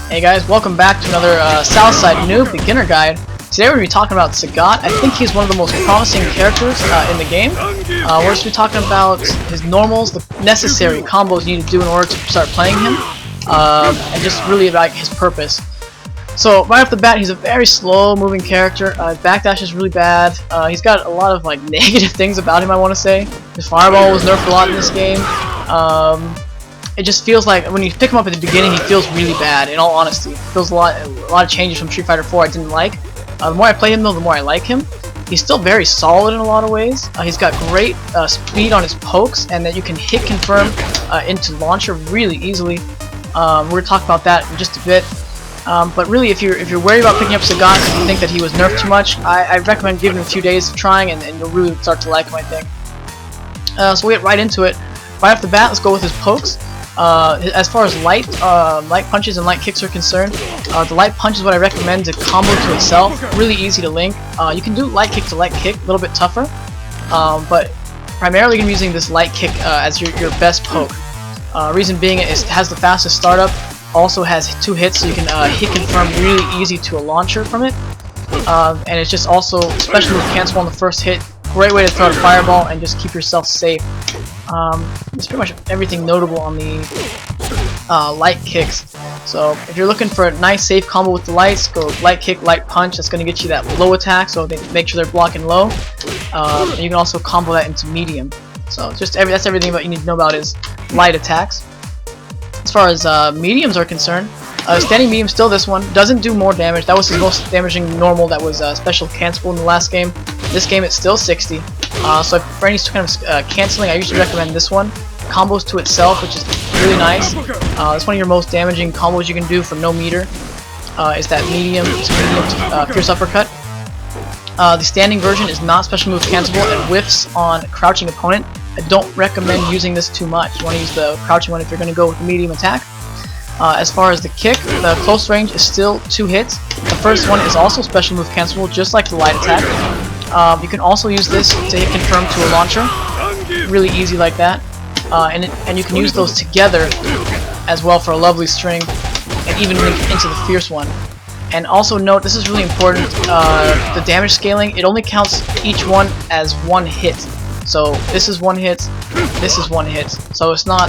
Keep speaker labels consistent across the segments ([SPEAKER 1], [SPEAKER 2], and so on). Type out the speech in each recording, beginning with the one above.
[SPEAKER 1] Hey guys, welcome back to another Southside Noob Beginner Guide. Today we're going to be talking about Sagat. I think he's one of the most promising characters in the game. We're going to be talking about his normals, the necessary combos you need to do in order to start playing him, and just really like his purpose. So right off the bat, he's a very slow moving character. Backdash is really bad. He's got a lot of like negative things about him, I want to say. His fireball was nerfed a lot in this game. It just feels like when you pick him up at the beginning, he feels really bad. In all honesty, it feels a lot of changes from Street Fighter 4 I didn't like. The more I play him though, the more I like him. He's still very solid in a lot of ways. He's got great speed on his pokes, and that you can hit confirm into launcher really easily. We're gonna talk about that in just a bit. But really, if you're worried about picking up Sagat and you think that he was nerfed too much, I recommend giving him a few days of trying, and you'll really start to like him, I think. So we'll get right into it. Right off the bat, let's go with his pokes. As far as light punches and light kicks are concerned, the light punch is what I recommend to combo to itself. Really easy to link. You can do light kick to light kick, a little bit tougher, but primarily going to be using this light kick as your best poke. Reason being, it has the fastest startup, also has 2 hits, so you can hit confirm really easy to a launcher from it, and it's just also special move cancel on the first hit. Great way to throw out a fireball and just keep yourself safe. It's pretty much everything notable on the light kicks. So if you're looking for a nice safe combo with the lights, go light kick, light punch. That's going to get you that low attack, so they make sure they're blocking low. And you can also combo that into medium. So that's everything about you need to know about is light attacks. As far as mediums are concerned, standing medium, still this one, doesn't do more damage. That was his most damaging normal that was special cancelable in the last game. This game it's still 60. So for any kind of canceling, I usually recommend this one. Combos to itself, which is really nice. It's one of your most damaging combos you can do for no meter. Is that medium to fierce uppercut. The standing version is not special move cancelable and whiffs on crouching opponent. I don't recommend using this too much. You want to use the crouching one if you're going to go with the medium attack. As far as the kick, the close range is still 2 hits. The first one is also special move cancelable, just like the light attack. You can also use this to hit confirm to a launcher. Really easy like that. And you can use those together as well for a lovely string, and even link into the fierce one. And also note, this is really important, the damage scaling, it only counts each one as 1 hit. So this is 1 hit, this is 1 hit. So it's not,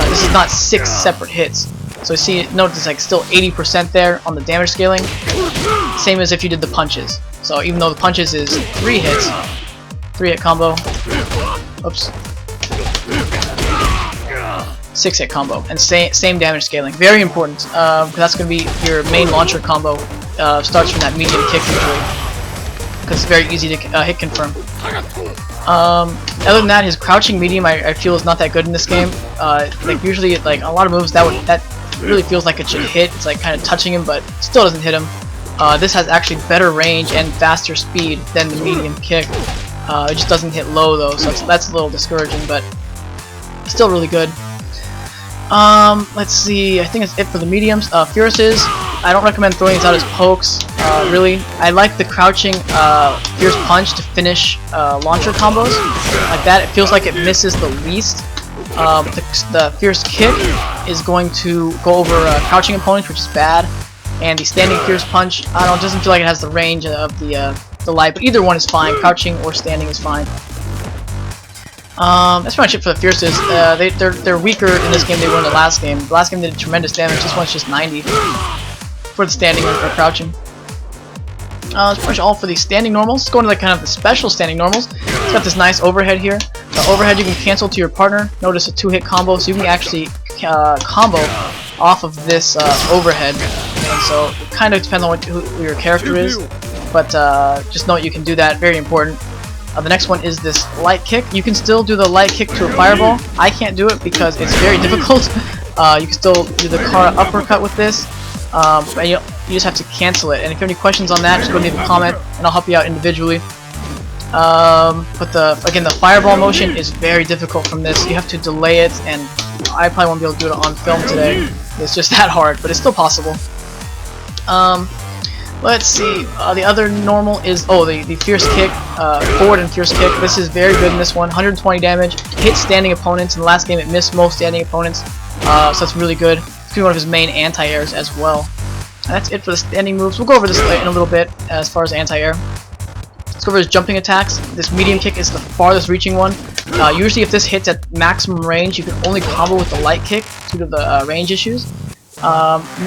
[SPEAKER 1] this is not 6 separate hits. So you see, note it's like still 80% there on the damage scaling. Same as if you did the punches. So even though the punches is 3 hits, 3-hit combo, oops, 6-hit combo, and same damage scaling. Very important, because that's going to be your main launcher combo. Starts from that medium kick usually, because it's very easy to hit confirm. Other than that, his crouching medium I feel is not that good in this game. Like usually, like a lot of moves that really feels like it should hit. It's like kind of touching him, but still doesn't hit him. This has actually better range and faster speed than the medium kick. It just doesn't hit low though, so that's a little discouraging, but still really good. Let's see, I think that's it for the mediums. Fierces, I don't recommend throwing these out as pokes, really. I like the crouching fierce punch to finish launcher combos. Like that, it feels like it misses the least. The fierce kick is going to go over crouching opponents, which is bad. And the standing fierce punch, I don't know, it doesn't feel like it has the range of the light, but either one is fine. Crouching or standing is fine. That's pretty much it for the fierces. They're weaker in this game than they were in the last game. The last game did tremendous damage. This one's just 90 for the standing or crouching. That's pretty much all for the standing normals. Let's go into like kind of the special standing normals. It's got this nice overhead here. The overhead you can cancel to your partner. Notice a 2-hit combo, so you can actually combo off of this overhead. And so it kind of depends on who your character is, but just know you can do that. Very important. The next one is this light kick. You can still do the light kick to a fireball. I can't do it because it's very difficult. You can still do the uppercut with this, and you just have to cancel it. And if you have any questions on that, just go leave a comment, and I'll help you out individually. But again, the fireball motion is very difficult from this. You have to delay it, and I probably won't be able to do it on film today. It's just that hard, but it's still possible. Let's see, the other normal is, the fierce kick, forward and fierce kick. This is very good in this one, 120 damage, hits standing opponents. In the last game it missed most standing opponents, so that's really good. It's one of his main anti-airs as well. And that's it for the standing moves. We'll go over this in a little bit as far as anti-air. Let's go over his jumping attacks. This medium kick is the farthest reaching one. Usually if this hits at maximum range, you can only combo with the light kick due to the range issues.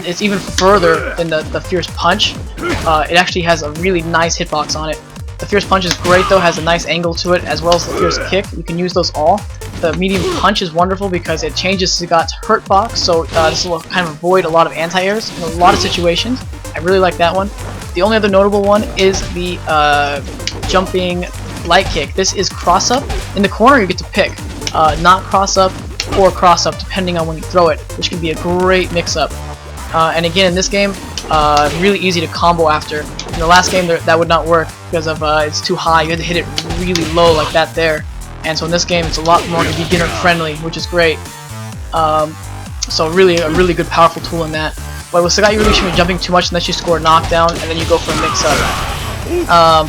[SPEAKER 1] It's even further than the Fierce Punch. It actually has a really nice hitbox on it. The Fierce Punch is great though, has a nice angle to it, as well as the Fierce Kick. You can use those all. The Medium Punch is wonderful because it changes Sagat's hurt box, so this will kind of avoid a lot of anti-airs in a lot of situations. I really like that one. The only other notable one is the jumping light kick. This is cross-up. In the corner you get to pick, not cross-up or cross-up depending on when you throw it, which can be a great mix-up. And again, in this game, really easy to combo after. In the last game, that would not work because of it's too high. You had to hit it really low like that there. And so in this game, it's a lot more beginner friendly, which is great. So really, a really good, powerful tool in that. But with Sagat, you really shouldn't be jumping too much unless you score a knockdown, and then you go for a mix-up.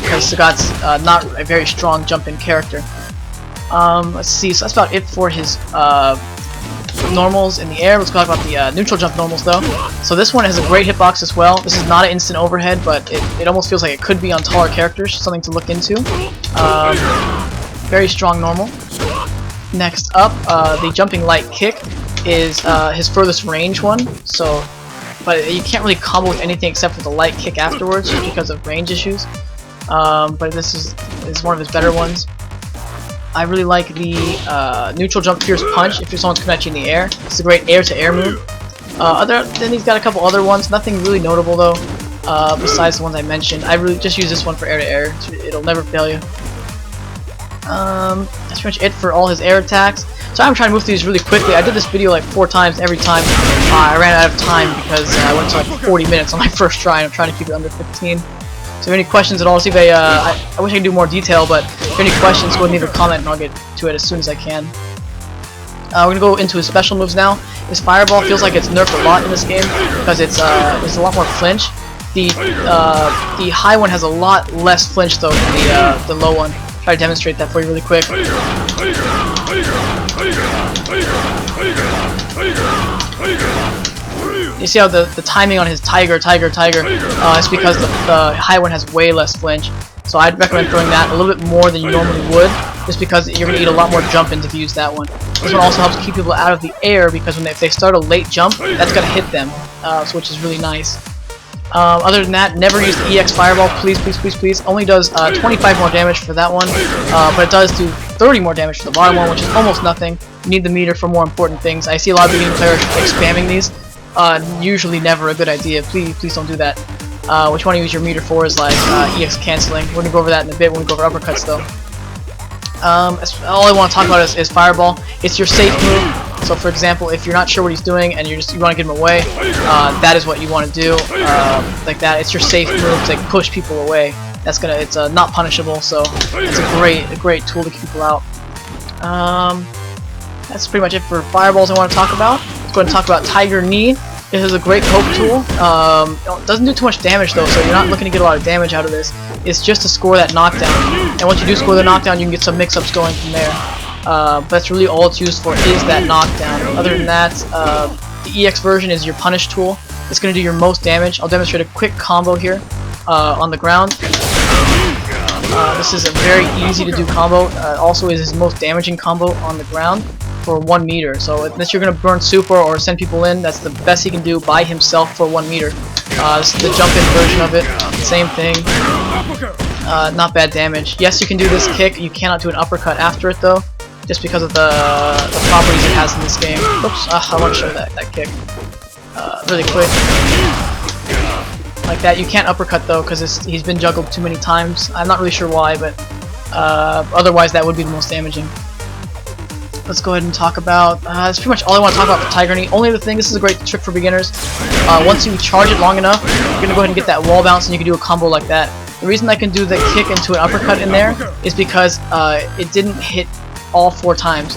[SPEAKER 1] Because Sagat's not a very strong jumping character. Let's see, so that's about it for his normals in the air. Let's talk about the neutral jump normals though. So this one has a great hitbox as well. This is not an instant overhead, but it almost feels like it could be on taller characters. Something to look into. Very strong normal. Next up, the jumping light kick is his furthest range one. So, but you can't really combo with anything except for the light kick afterwards, just because of range issues. But this is one of his better ones. I really like the neutral jump Fierce Punch if someone's coming at you in the air. It's a great air-to-air move. Then he's got a couple other ones, nothing really notable though, besides the ones I mentioned. I really just use this one for air-to-air. It'll never fail you. That's pretty much it for all his air attacks. So I'm trying to move through these really quickly. I did this video like 4 times. Every time I ran out of time because I went to like 40 minutes on my first try, and I'm trying to keep it under 15. So if you have any questions at all, see if I wish I could do more detail, but if you have any questions, go ahead and leave a comment and I'll get to it as soon as I can. We're going to go into his special moves now. His Fireball feels like it's nerfed a lot in this game because it's a lot more flinch. The high one has a lot less flinch though than the low one. Try to demonstrate that for you really quick. You see how the timing on his Tiger is because the high one has way less flinch. So I'd recommend throwing that a little bit more than you normally would, just because you're going to eat a lot more jump-ins if you use that one. This one also helps keep people out of the air because if they start a late jump, that's going to hit them, which is really nice. Other than that, never use the EX Fireball, please, please, please, please. Only does 25 more damage for that one, but it does do 30 more damage for the bottom one, which is almost nothing. You need the meter for more important things. I see a lot of beginning players like spamming these. Usually never a good idea. Please don't do that. What you want to use your meter for is like EX canceling. We're gonna go over that in a bit when we go over uppercuts though. All I want to talk about is Fireball. It's your safe move. So for example, if you're not sure what he's doing and you want to get him away, that is what you want to do. Like that, it's your safe move to like, push people away. It's not punishable, so it's a great tool to keep people out. That's pretty much it for Fireballs I want to talk about. Let's go ahead and talk about Tiger Knee. This is a great cope tool. It doesn't do too much damage though, so you're not looking to get a lot of damage out of this. It's just to score that knockdown. And once you do score the knockdown, you can get some mix-ups going from there. But that's really all it's used for is that knockdown. Other than that, the EX version is your punish tool. It's going to do your most damage. I'll demonstrate a quick combo here on the ground. This is a very easy to do combo. Also is his most damaging combo on the ground for 1 meter. So unless you're going to burn super or send people in, that's the best he can do by himself for 1 meter. This is the jump-in version of it. Same thing. Not bad damage. Yes, you can do this kick. You cannot do an uppercut after it though, just because of the properties it has in this game. Oops, I want to show that kick really quick. Like that. You can't uppercut though because he's been juggled too many times. I'm not really sure why, but otherwise that would be the most damaging. Let's go ahead and talk about, that's pretty much all I want to talk about for Tiger Knee. Only other thing, this is a great trick for beginners. Once you charge it long enough, you're going to go ahead and get that wall bounce and you can do a combo like that. The reason I can do the kick into an uppercut in there is because it didn't hit all 4 times.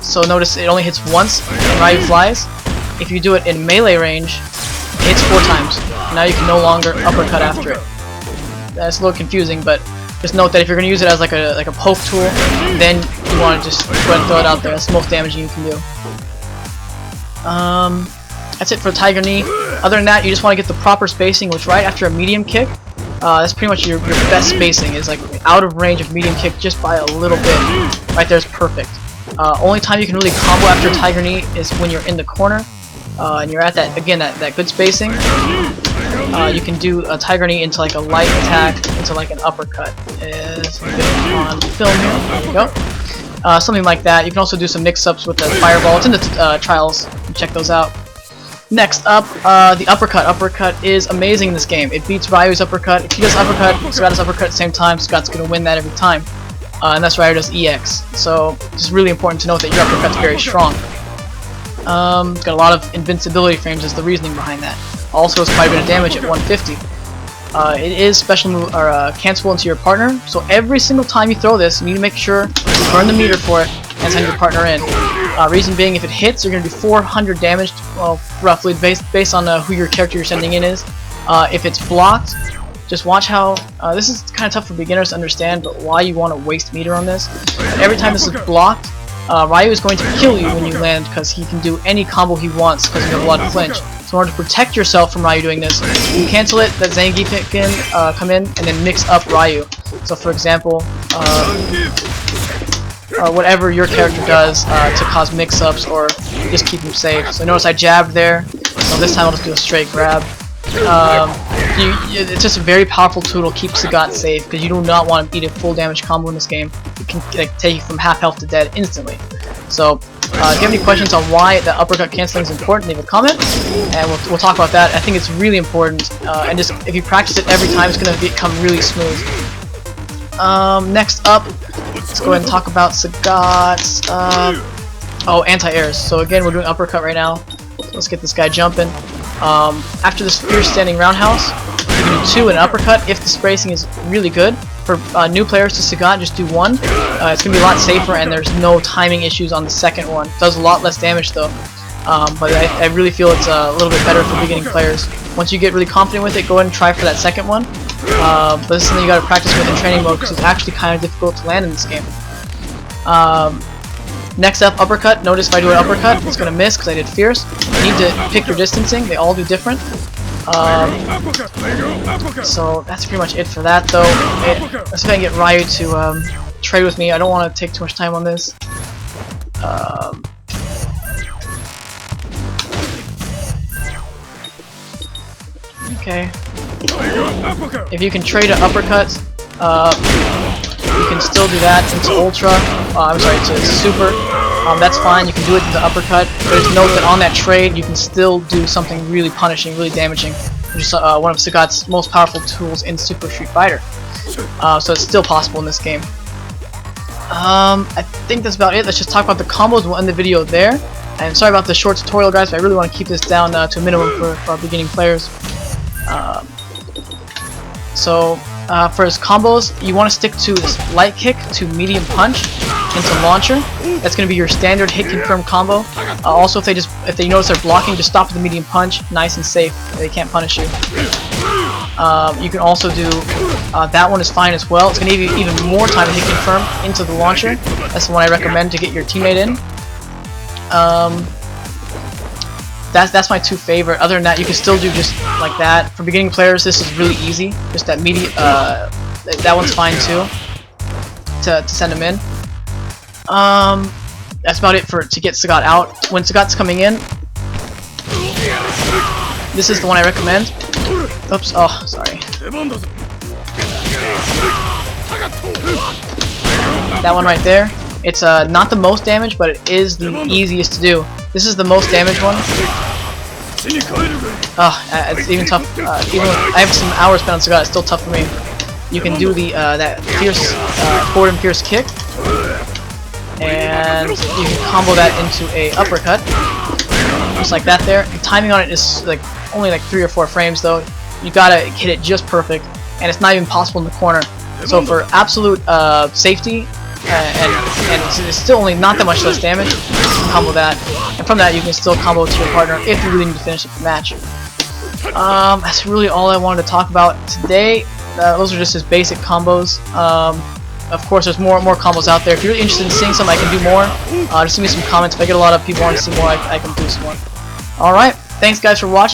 [SPEAKER 1] So notice it only hits once and Ryu flies. If you do it in melee range, it hits 4 times. Now you can no longer uppercut after it. That's a little confusing, but just note that if you're going to use it as like a poke tool, then you want to just go ahead and throw it out there. That's the most damaging you can do. That's it for Tiger Knee. Other than that, you just want to get the proper spacing, which right after a medium kick, that's pretty much your best spacing. Is like out of range of medium kick just by a little bit. Right there is perfect. Only time you can really combo after Tiger Knee is when you're in the corner, and you're at that again that good spacing. You can do a Tiger Knee into like a light attack, into like an uppercut. It's on film here. There you go. Something like that. You can also do some mix-ups with the fireball. It's in the trials. You can check those out. Next up, the uppercut. Uppercut is amazing in this game. It beats Ryu's uppercut. If he does uppercut, Sagat does uppercut at the same time, Sagat's going to win that every time. And that's Ryu does EX. So it's really important to note that your uppercut's very strong. Got a lot of invincibility frames is the reasoning behind that. Also has quite a bit of damage at 150. It is special move, or cancelable into your partner, so every single time you throw this, you need to make sure you burn the meter for it and send your partner in. Reason being, if it hits, you're going to do 400 damage, well, roughly, based on who your character you're sending in is. If it's blocked, just watch how, this is kind of tough for beginners to understand, but why you want to waste meter on this. Every time this is blocked, Ryu is going to kill you when you land, because he can do any combo he wants because you have a lot of flinch. So in order to protect yourself from Ryu doing this, you cancel it, that Zangief can come in, and then mix up Ryu. So for example, whatever your character does to cause mix-ups or just keep him safe. So notice I jabbed there, so this time I'll just do a straight grab. It's just a very powerful tool to keep Sagat safe, because you do not want to beat a full damage combo in this game. It can take you from half health to dead instantly. So if you have any questions on why the uppercut canceling is important, leave a comment, and we'll talk about that. I think it's really important, and just if you practice it every time, it's going to become really smooth. Next up, let's go ahead and talk about Sagat's anti-airs. So again, we're doing uppercut right now. Let's get this guy jumping. After this fierce standing roundhouse, you can do 2 and an uppercut if the spacing is really good. For new players to Sagat, just do 1. It's going to be a lot safer, and there's no timing issues on the second one. It does a lot less damage though, but I really feel it's a little bit better for beginning players. Once you get really confident with it, go ahead and try for that second one. But this is something you got to practice with in training mode, because it's actually kind of difficult to land in this game. Next up, uppercut. Notice if I do an uppercut, it's going to miss because I did fierce. You need to pick your distancing. They all do different. So that's pretty much it for that, though. Let's go ahead and get Ryu to trade with me. I don't want to take too much time on this. Okay. If you can trade an uppercut, you can still do that into Ultra. I'm sorry, to Super. That's fine. You can do it into Uppercut. But just note that on that trade, you can still do something really punishing, really damaging, which is one of Sagat's most powerful tools in Super Street Fighter. So it's still possible in this game. I think that's about it. Let's just talk about the combos. We'll end the video there. And sorry about the short tutorial, guys, but I really want to keep this down to a minimum for our beginning players. For his combos, you want to stick to this light kick to medium punch into launcher. That's going to be your standard hit confirm combo. Also, if they notice they're blocking, just stop with the medium punch, nice and safe. They can't punish you. You can also do that one is fine as well. It's going to give you even more time to hit confirm into the launcher. That's the one I recommend to get your teammate in. That's my 2 favorite. Other than that, you can still do just like that. For beginning players, this is really easy. Just that that one's fine too. To send him in. That's about it to get Sagat out. When Sagat's coming in, this is the one I recommend. Oops. Oh, sorry. That one right there. It's not the most damage, but it is the easiest to do. This is the most damage one. It's even tough. Even I have some hours spent on Sagat, it's still tough for me. You can do the that fierce forward and fierce kick, and you can combo that into a uppercut, just like that. There, the timing on it is only 3 or 4 frames though. You gotta hit it just perfect, and it's not even possible in the corner. So for absolute safety. And it's still only not that much less damage. You can combo that, and from that you can still combo to your partner if you really need to finish the match. That's really all I wanted to talk about today. Those are just his basic combos. Of course, there's more combos out there. If you're really interested in seeing some, I can do more. Just leave me some comments. If I get a lot of people wanting to see more, I can do some more. Alright, Thanks guys for watching.